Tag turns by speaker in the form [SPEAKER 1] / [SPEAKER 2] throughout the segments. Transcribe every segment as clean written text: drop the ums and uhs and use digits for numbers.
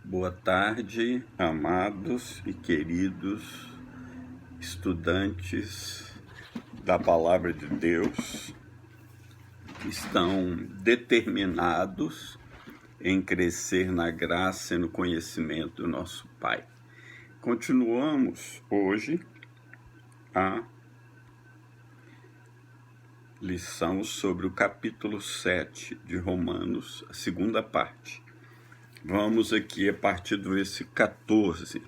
[SPEAKER 1] Boa tarde, amados e queridos estudantes da Palavra de Deus, que estão determinados em crescer na graça e no conhecimento do nosso Pai. Continuamos hoje a lição sobre o capítulo 7 de Romanos, a segunda parte. Vamos aqui a partir do versículo 14.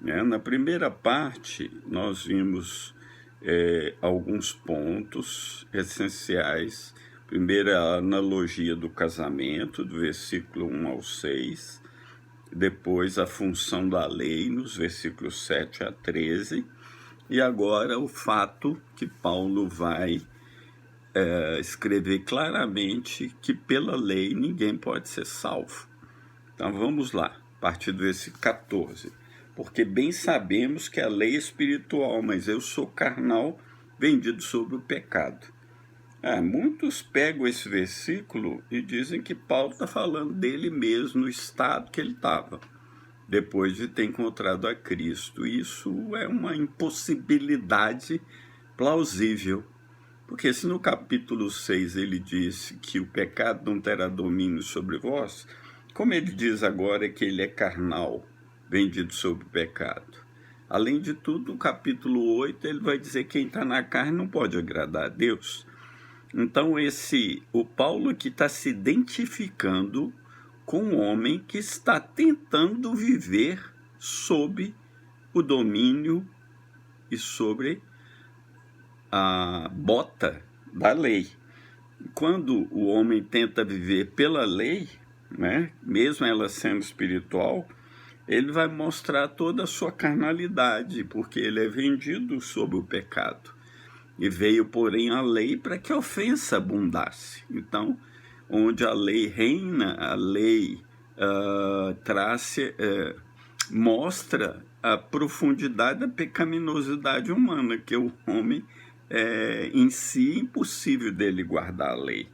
[SPEAKER 1] Na primeira parte, nós vimos alguns pontos essenciais. Primeiro, a analogia do casamento, do versículo 1 ao 6. Depois, a função da lei, nos versículos 7 a 13. E agora, o fato que Paulo vai escrever claramente que pela lei ninguém pode ser salvo. Então vamos lá, a partir do versículo 14. Porque bem sabemos que a lei é espiritual, mas eu sou carnal, vendido sobre o pecado. Muitos pegam esse versículo e dizem que Paulo está falando dele mesmo, no estado que ele estava, depois de ter encontrado a Cristo. Isso é uma impossibilidade plausível. Porque se no capítulo 6 ele disse que o pecado não terá domínio sobre vós, como ele diz agora que ele é carnal, vendido sob o pecado? Além de tudo, no capítulo 8, ele vai dizer que quem está na carne não pode agradar a Deus. Então, o Paulo aqui está se identificando com um homem que está tentando viver sob o domínio e sobre a bota da lei. Quando o homem tenta viver pela lei, mesmo ela sendo espiritual, ele vai mostrar toda a sua carnalidade, porque ele é vendido sob o pecado. E veio, porém, a lei para que a ofensa abundasse. Então, onde a lei reina, a lei mostra a profundidade da pecaminosidade humana, que o homem em si é impossível dele guardar a lei,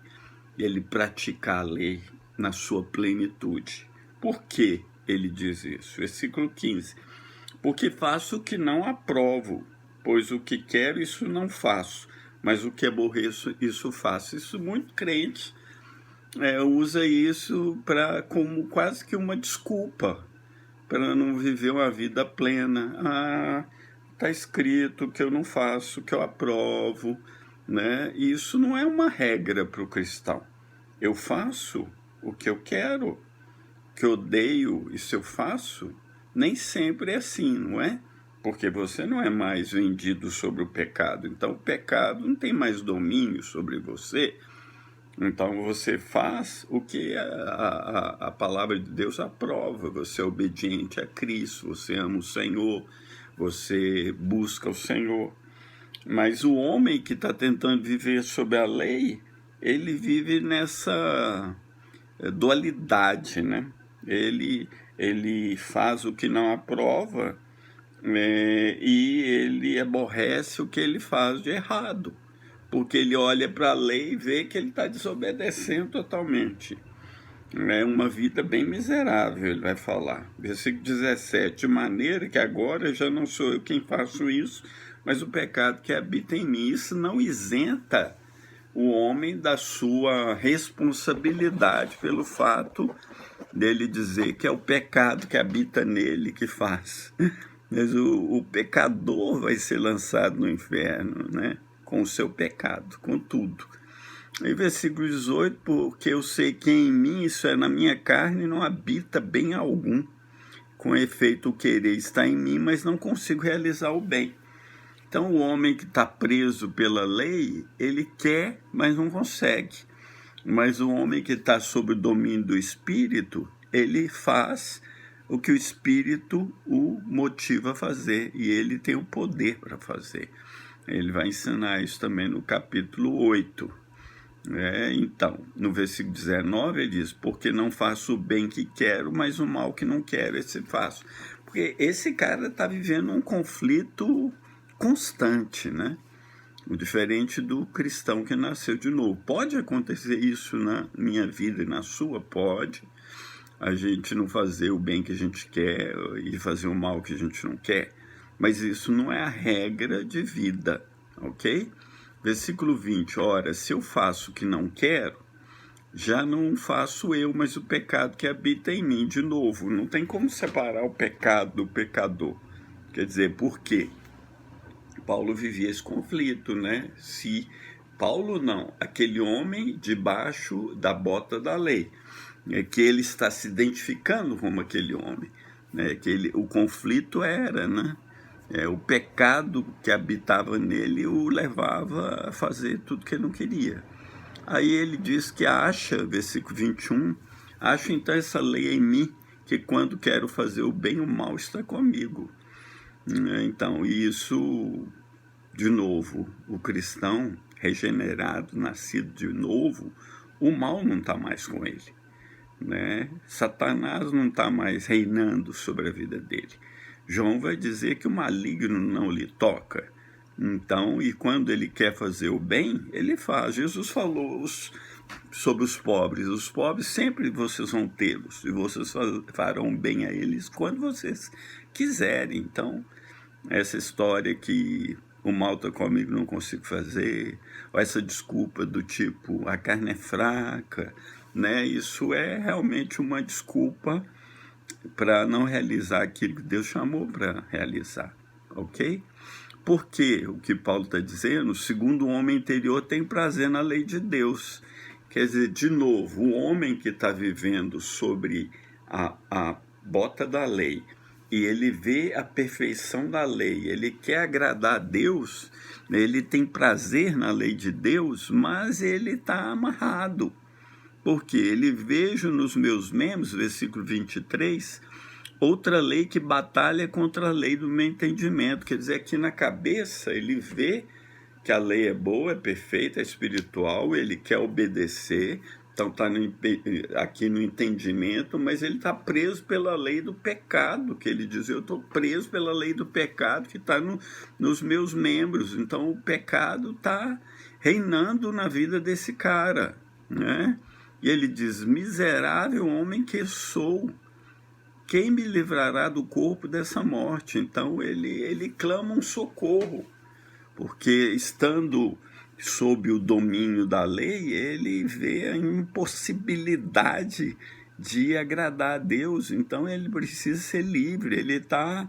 [SPEAKER 1] ele praticar a lei na sua plenitude. Por que ele diz isso? Versículo 15. Porque faço o que não aprovo, pois o que quero, isso não faço, mas o que aborreço, isso faço. Isso muito crente usa isso como quase que uma desculpa para não viver uma vida plena. Está escrito que eu não faço, que eu aprovo, E isso não é uma regra para o cristão. Eu faço o que eu quero, o que eu odeio, isso eu faço. Nem sempre é assim, não é? Porque você não é mais vendido sobre o pecado. Então, o pecado não tem mais domínio sobre você. Então, você faz o que a palavra de Deus aprova. Você é obediente a Cristo, você ama o Senhor, você busca o Senhor. Mas o homem que está tentando viver sob a lei, ele vive nessa dualidade, Ele faz o que não aprova e ele aborrece o que ele faz de errado, porque ele olha para a lei e vê que ele está desobedecendo totalmente. É uma vida bem miserável, ele vai falar. Versículo 17, de maneira que agora já não sou eu quem faço isso, mas o pecado que habita em mim. Isso não isenta o homem da sua responsabilidade pelo fato dele dizer que é o pecado que habita nele que faz. Mas o pecador vai ser lançado no inferno, com o seu pecado, com tudo. Em versículo 18, porque eu sei que em mim, isso é, na minha carne, não habita bem algum. Com efeito, o querer está em mim, mas não consigo realizar o bem. Então, o homem que está preso pela lei, ele quer, mas não consegue. Mas o homem que está sob o domínio do Espírito, ele faz o que o Espírito o motiva a fazer, e ele tem o poder para fazer. Ele vai ensinar isso também no capítulo 8. Então, no versículo 19 ele diz, porque não faço o bem que quero, mas o mal que não quero, esse faço. Porque esse cara está vivendo um conflito constante, Diferente do cristão que nasceu de novo. Pode acontecer isso na minha vida e na sua? Pode. a gente não fazer o bem que a gente quer e fazer o mal que a gente não quer, mas isso não é a regra de vida, ok? Versículo 20, ora, se eu faço o que não quero, já não faço eu, mas o pecado que habita em mim. De novo, não tem como separar o pecado do pecador. Quer dizer, por quê? Paulo vivia esse conflito, né? Se Paulo não, aquele homem debaixo da bota da lei, é que ele está se identificando como aquele homem, né? O conflito era, né? O pecado que habitava nele o levava a fazer tudo que ele não queria. Aí ele diz que acha, versículo 21, acho então essa lei em mim, que quando quero fazer o bem, o mal está comigo. Então, isso, de novo, o cristão regenerado, nascido de novo, o mal não está mais com ele, né? Satanás não está mais reinando sobre a vida dele. João vai dizer que o maligno não lhe toca. Então, e quando ele quer fazer o bem, ele faz. Jesus falou sobre os pobres sempre vocês vão tê-los, e vocês farão bem a eles quando vocês quiserem. Então, essa história que o mal está comigo, não consigo fazer, ou essa desculpa do tipo, a carne é fraca, né? Isso é realmente uma desculpa para não realizar aquilo que Deus chamou para realizar, ok? Porque o que Paulo está dizendo, segundo o homem interior tem prazer na lei de Deus. Quer dizer, de novo, o homem que está vivendo sobre a bota da lei, e ele vê a perfeição da lei, ele quer agradar a Deus, ele tem prazer na lei de Deus, mas ele está amarrado. Porque ele vejo nos meus membros, versículo 23, outra lei que batalha contra a lei do meu entendimento. Quer dizer, aqui na cabeça ele vê que a lei é boa, é perfeita, é espiritual, ele quer obedecer, então está aqui no entendimento, mas ele está preso pela lei do pecado, que ele diz, eu estou preso pela lei do pecado que está nos meus membros. Então o pecado está reinando na vida desse cara, né? E ele diz, miserável homem que sou, quem me livrará do corpo dessa morte? Então ele clama um socorro, porque estando sob o domínio da lei, ele vê a impossibilidade de agradar a Deus. Então ele precisa ser livre, ele está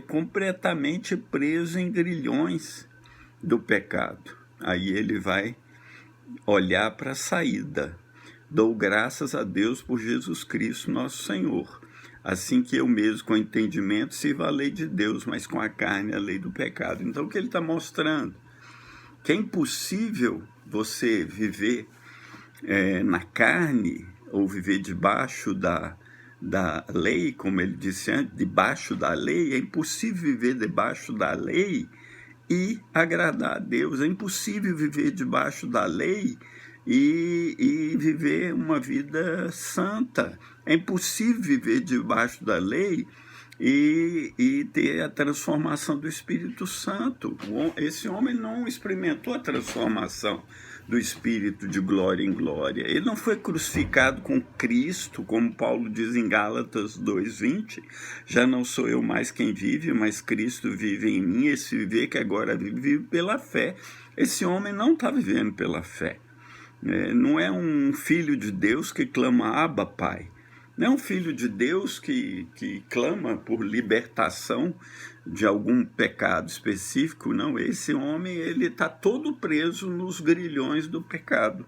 [SPEAKER 1] completamente preso em grilhões do pecado. Aí ele vai olhar para a saída. Dou graças a Deus por Jesus Cristo, nosso Senhor. Assim que eu mesmo, com entendimento, sirvo a lei de Deus, mas com a carne, a lei do pecado. Então, o que ele está mostrando? Que é impossível você viver na carne, ou viver debaixo da lei, como ele disse antes, debaixo da lei. É impossível viver debaixo da lei e agradar a Deus. É impossível viver debaixo da lei e viver uma vida santa. É impossível viver debaixo da lei e ter a transformação do Espírito Santo. Esse homem não experimentou a transformação do Espírito de glória em glória. Ele não foi crucificado com Cristo, como Paulo diz em Gálatas 2:20. Já não sou eu mais quem vive, mas Cristo vive em mim. Esse viver que agora vive pela fé. Esse homem não está vivendo pela fé. Não é um filho de Deus que clama, Abba, Pai. Não é um filho de Deus que clama por libertação de algum pecado específico. Não, esse homem ele está todo preso nos grilhões do pecado,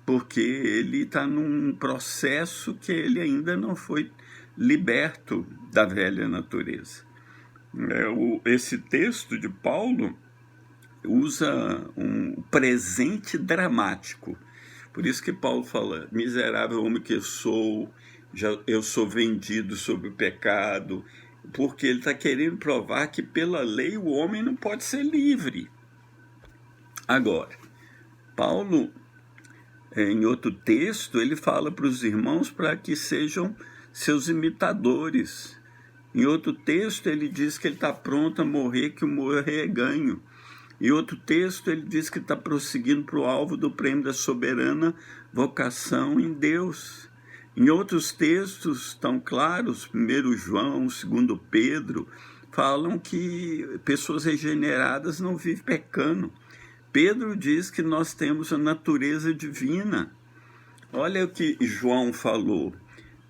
[SPEAKER 1] porque ele está num processo que ele ainda não foi liberto da velha natureza. Esse texto de Paulo usa um presente dramático. Por isso que Paulo fala, miserável homem que eu sou sou vendido sobre o pecado, porque ele está querendo provar que pela lei o homem não pode ser livre. Agora, Paulo, em outro texto, ele fala para os irmãos para que sejam seus imitadores. Em outro texto, ele diz que ele está pronto a morrer, que o morrer é ganho. Em outro texto, ele diz que está prosseguindo para o alvo do prêmio da soberana vocação em Deus. Em outros textos tão claros, 1 João, 2 Pedro, falam que pessoas regeneradas não vivem pecando. Pedro diz que nós temos a natureza divina. Olha o que João falou.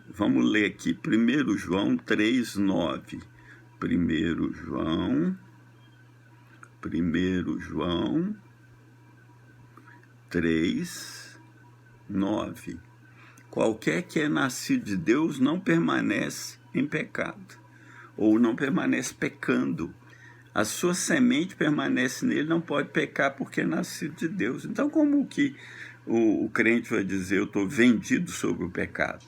[SPEAKER 1] Vamos ler aqui, 1 João 3,9. 1 João 3,9. Qualquer que é nascido de Deus não permanece em pecado, ou não permanece pecando. A sua semente permanece nele, não pode pecar porque é nascido de Deus. Então, como que o crente vai dizer, eu estou vendido sobre o pecado?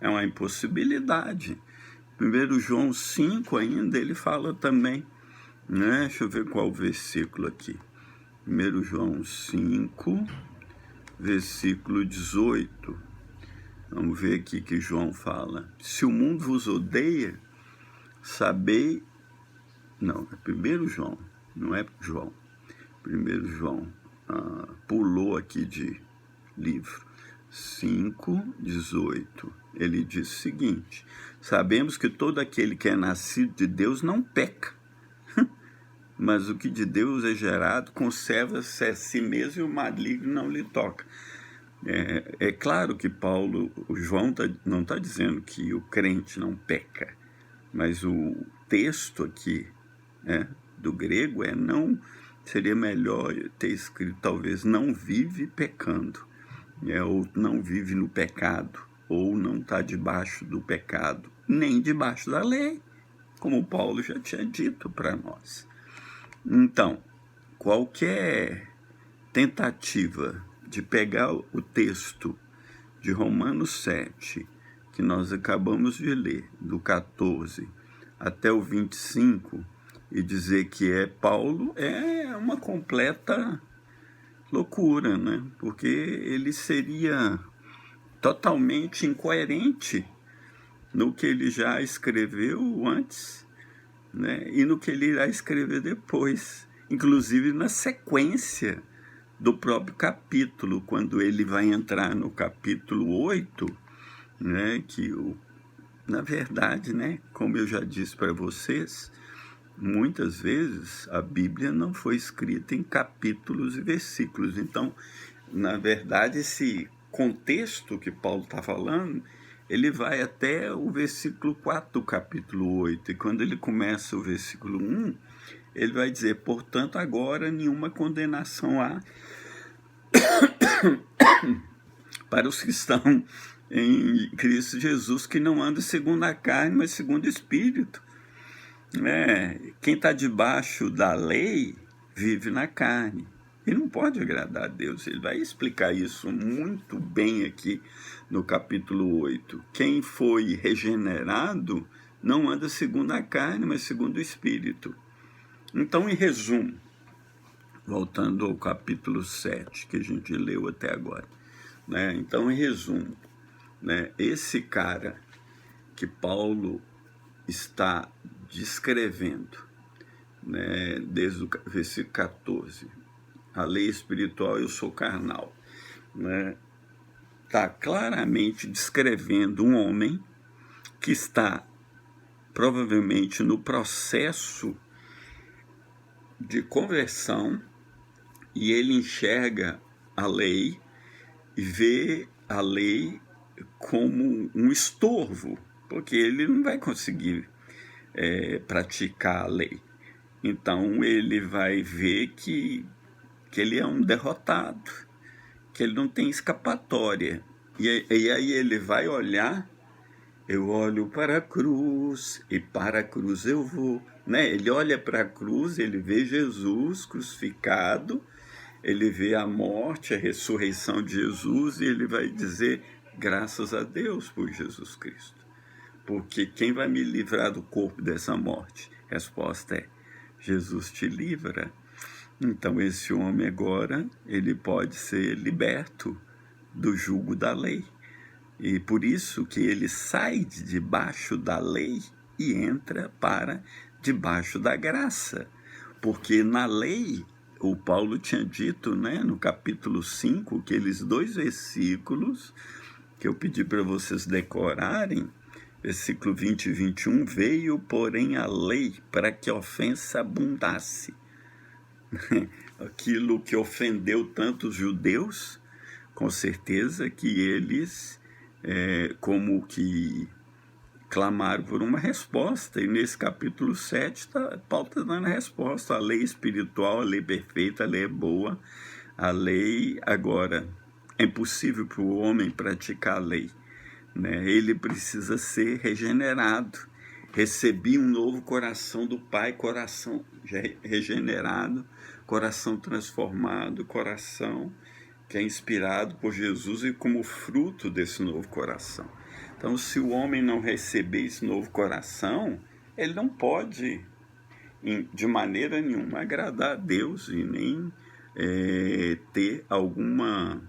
[SPEAKER 1] É uma impossibilidade. 1 João 5 ainda, ele fala também, né? Deixa eu ver qual o versículo aqui. 1 João 5, versículo 18. Vamos ver aqui que João fala. Se o mundo vos odeia, sabei... Não, é 1 João, não é João. 1 João, pulou aqui de livro. 5:18. Ele diz o seguinte: sabemos que todo aquele que é nascido de Deus não peca, mas o que de Deus é gerado conserva-se a si mesmo e o maligno não lhe toca. É claro que o João não está dizendo que o crente não peca, mas o texto aqui do grego não, seria melhor ter escrito talvez não vive pecando, ou não vive no pecado, ou não está debaixo do pecado, nem debaixo da lei, como Paulo já tinha dito para nós. Então, qualquer tentativa de pegar o texto de Romanos 7, que nós acabamos de ler, do 14 até o 25, e dizer que é Paulo, é uma completa loucura, né? Porque ele seria totalmente incoerente no que ele já escreveu antes, né? E no que ele irá escrever depois, inclusive na sequência do próprio capítulo, quando ele vai entrar no capítulo 8, né, que na verdade, né, como eu já disse para vocês, muitas vezes a Bíblia não foi escrita em capítulos e versículos. Então, na verdade, esse contexto que Paulo está falando, ele vai até o versículo 4 do capítulo 8. E quando ele começa o versículo 1, ele vai dizer, portanto, agora nenhuma condenação há para os que estão em Cristo Jesus, que não andam segundo a carne, mas segundo o Espírito. Quem está debaixo da lei vive na carne e não pode agradar a Deus. Ele vai explicar isso muito bem aqui no capítulo 8. Quem foi regenerado não anda segundo a carne, mas segundo o Espírito. Então, em resumo, voltando ao capítulo 7, que a gente leu até agora, né? Então, em resumo, né, esse cara que Paulo está descrevendo, né, desde o versículo 14, a lei espiritual, eu sou carnal, né, está claramente descrevendo um homem que está provavelmente no processo de conversão, e ele enxerga a lei e vê a lei como um estorvo, porque ele não vai conseguir praticar a lei. Então ele vai ver que ele é um derrotado, que ele não tem escapatória. E aí ele vai olhar, eu olho para a cruz e para a cruz eu vou. Né? Ele olha para a cruz, ele vê Jesus crucificado, ele vê a morte, a ressurreição de Jesus, e ele vai dizer, graças a Deus por Jesus Cristo. Porque quem vai me livrar do corpo dessa morte? Resposta é, Jesus te livra. Então esse homem agora, ele pode ser liberto do jugo da lei. E por isso que ele sai de debaixo da lei e entra para debaixo da graça. Porque na lei, o Paulo tinha dito, né, no capítulo 5, aqueles 2 versículos que eu pedi para vocês decorarem, versículo 20 e 21, veio, porém, a lei para que a ofensa abundasse. Aquilo que ofendeu tanto os judeus, com certeza que eles, como que clamaram por uma resposta, e nesse capítulo 7, Paulo está dando a resposta. A lei espiritual, a lei perfeita, a lei é boa, a lei, agora, é impossível para o homem praticar a lei, né? Ele precisa ser regenerado. Recebi um novo coração do Pai, coração regenerado, coração transformado, coração que é inspirado por Jesus e como fruto desse novo coração. Então, se o homem não receber esse novo coração, ele não pode, de maneira nenhuma, agradar a Deus e nem ter alguma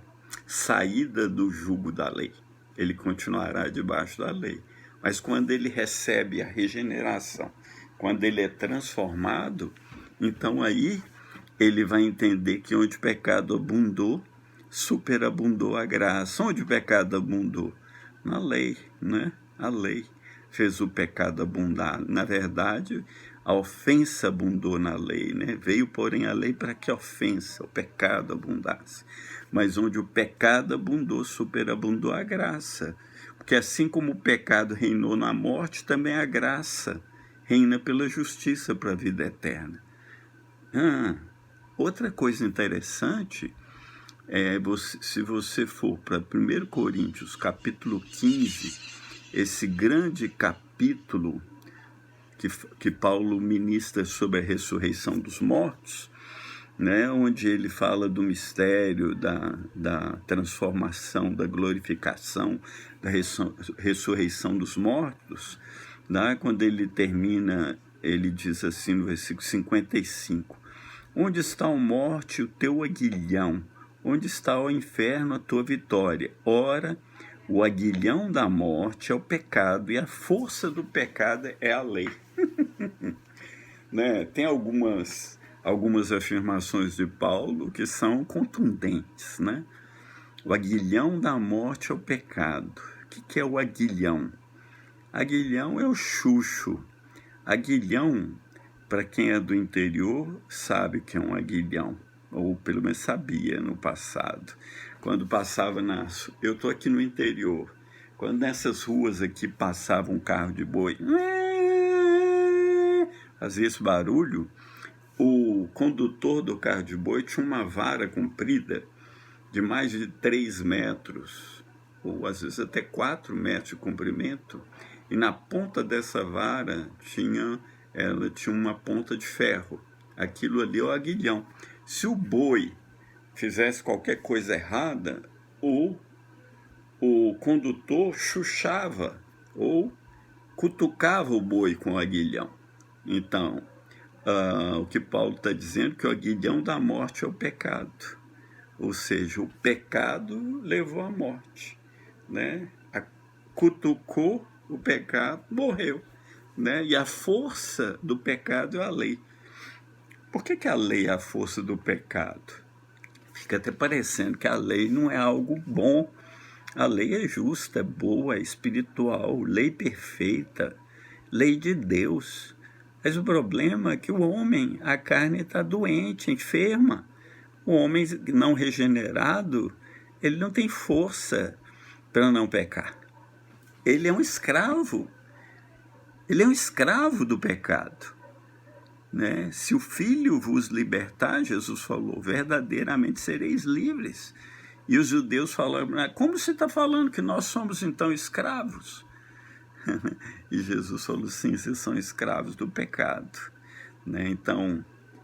[SPEAKER 1] saída do jugo da lei. Ele continuará debaixo da lei. Mas quando ele recebe a regeneração, quando ele é transformado, então aí ele vai entender que onde o pecado abundou, superabundou a graça. Onde o pecado abundou? Na lei, né? A lei fez o pecado abundar. Na verdade, a ofensa abundou na lei, né? Veio, porém, a lei para que a ofensa, o pecado abundasse. Mas onde o pecado abundou, superabundou a graça. Porque assim como o pecado reinou na morte, também a graça reina pela justiça para a vida eterna. Outra coisa interessante se você for para 1 Coríntios, capítulo 15, esse grande capítulo que Paulo ministra sobre a ressurreição dos mortos, né, onde ele fala do mistério da transformação, da glorificação, da ressurreição dos mortos, né, quando ele termina, ele diz assim no versículo 55, onde está a morte, o teu aguilhão? Onde está o inferno, a tua vitória? Ora, o aguilhão da morte é o pecado, e a força do pecado é a lei. Né? Tem algumas afirmações de Paulo que são contundentes, né? O aguilhão da morte é o pecado. O que é o aguilhão? Aguilhão é o chucho. Aguilhão, para quem é do interior, sabe que é um aguilhão, ou pelo menos sabia no passado. Quando passava eu estou aqui no interior, quando nessas ruas aqui passava um carro de boi, fazia esse barulho, o condutor do carro de boi tinha uma vara comprida de mais de 3 metros, ou às vezes até 4 metros de comprimento, e na ponta dessa vara ela tinha uma ponta de ferro. Aquilo ali é o aguilhão. Se o boi fizesse qualquer coisa errada, o condutor chuchava ou cutucava o boi com o aguilhão. Então, o que Paulo está dizendo é que o aguilhão da morte é o pecado. Ou seja, o pecado levou à morte, né? Cutucou o pecado, morreu, né? E a força do pecado é a lei. Por que a lei é a força do pecado? Fica até parecendo que a lei não é algo bom. A lei é justa, é boa, é espiritual, lei perfeita, lei de Deus. Mas o problema é que o homem, a carne está doente, enferma. O homem não regenerado, ele não tem força para não pecar. Ele é um escravo. Ele é um escravo do pecado. Né? Se o Filho vos libertar, Jesus falou, verdadeiramente sereis livres. E os judeus falaram, como você está falando que nós somos então escravos? E Jesus falou, sim, vocês são escravos do pecado. Né? Então,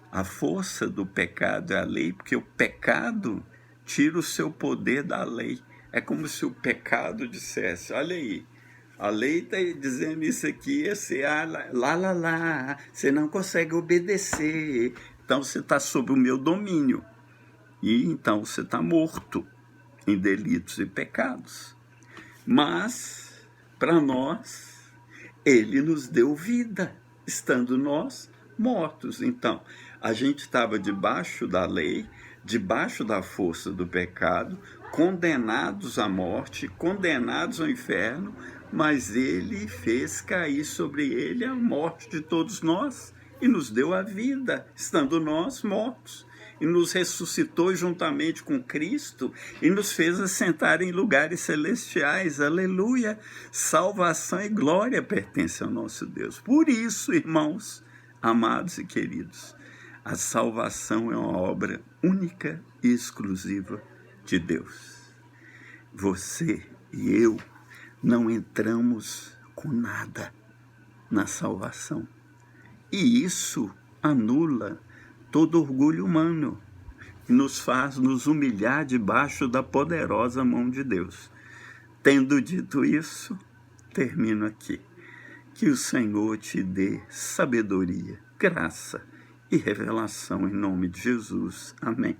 [SPEAKER 1] a força do pecado é a lei, porque o pecado tira o seu poder da lei. É como se o pecado dissesse, olha aí, a lei está dizendo isso aqui, você não consegue obedecer, então você está sob o meu domínio. E então você está morto em delitos e pecados. Mas, para nós, ele nos deu vida, estando nós mortos. Então, a gente estava debaixo da lei, debaixo da força do pecado, condenados à morte, condenados ao inferno, mas ele fez cair sobre ele a morte de todos nós e nos deu a vida, estando nós mortos. E nos ressuscitou juntamente com Cristo e nos fez assentar em lugares celestiais. Aleluia! Salvação e glória pertencem ao nosso Deus. Por isso, irmãos, amados e queridos, a salvação é uma obra única e exclusiva de Deus. Você e eu não entramos com nada na salvação. E isso anula todo orgulho humano, nos faz nos humilhar debaixo da poderosa mão de Deus. Tendo dito isso, termino aqui. Que o Senhor te dê sabedoria, graça e revelação em nome de Jesus. Amém.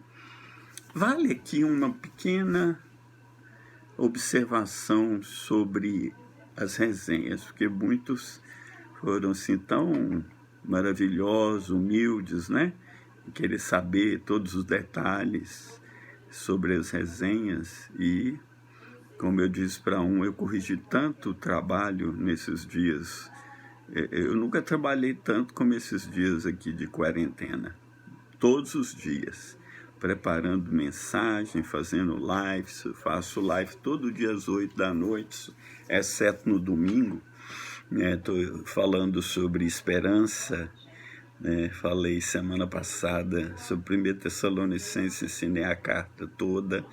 [SPEAKER 1] Vale aqui uma pequena observação sobre as resenhas, porque muitos foram assim tão maravilhosos, humildes, né? Querer saber todos os detalhes sobre as resenhas e, como eu disse para um, eu corrigi tanto trabalho nesses dias. Eu nunca trabalhei tanto como esses dias aqui de quarentena. Todos os dias, preparando mensagem, fazendo lives. Eu faço live todo dia às 8 da noite, exceto no domingo. Estou falando sobre esperança. Falei semana passada sobre 1 Tessalonicenses, ensinei a carta toda,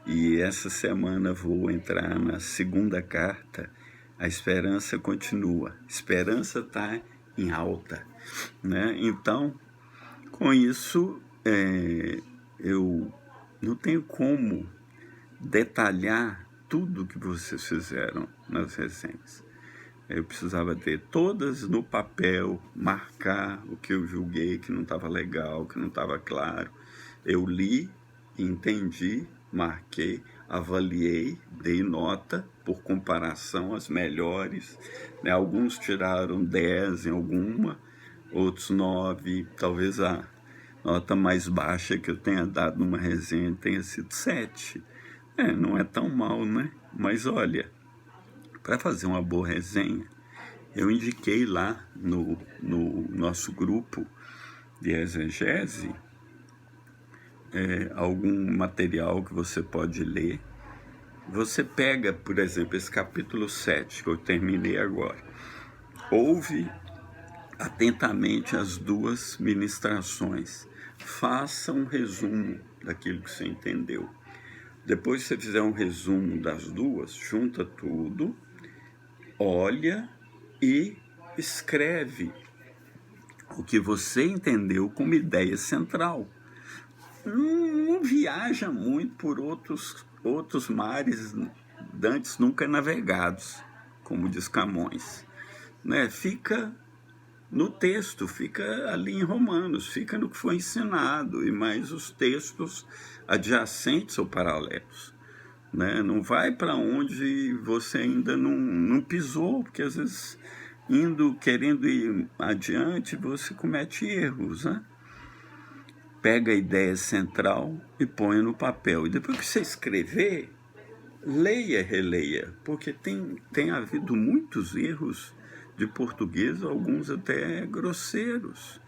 [SPEAKER 1] e essa semana vou entrar na segunda carta. A esperança continua, a esperança está em alta, né? Então, com isso, eu não tenho como detalhar tudo que vocês fizeram nas resenhas. Eu precisava ter todas no papel, marcar o que eu julguei que não estava legal, que não estava claro. Eu li, entendi, marquei, avaliei, dei nota por comparação às melhores. Alguns tiraram 10 em alguma, outros 9. Talvez a nota mais baixa que eu tenha dado numa resenha tenha sido 7. Não é tão mal, né? Mas olha, para fazer uma boa resenha, eu indiquei lá no nosso grupo de exegese algum material que você pode ler. Você pega, por exemplo, esse capítulo 7, que eu terminei agora. Ouve atentamente as duas ministrações. Faça um resumo daquilo que você entendeu. Depois que você fizer um resumo das duas, junta tudo, olha e escreve o que você entendeu como ideia central. Não viaja muito por outros mares dantes nunca navegados, como diz Camões. Fica no texto, fica ali em Romanos, fica no que foi ensinado, e mais os textos adjacentes ou paralelos. Não vai para onde você ainda não pisou, porque às vezes querendo ir adiante, você comete erros. Pega a ideia central e põe no papel. E depois que você escrever, leia, releia, porque tem havido muitos erros de português, alguns até grosseiros.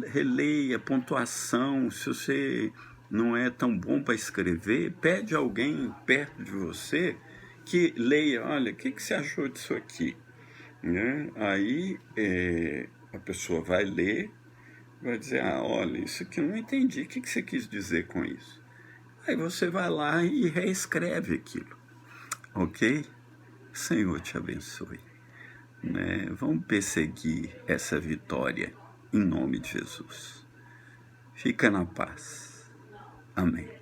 [SPEAKER 1] Releia, pontuação. Se você não é tão bom para escrever, pede alguém perto de você que leia. Olha, o que você achou disso aqui? Aí a pessoa vai ler, vai dizer, olha, isso aqui eu não entendi, o que você quis dizer com isso? Aí você vai lá e reescreve aquilo, ok? O Senhor te abençoe. Vamos perseguir essa vitória em nome de Jesus. Fica na paz. Amém.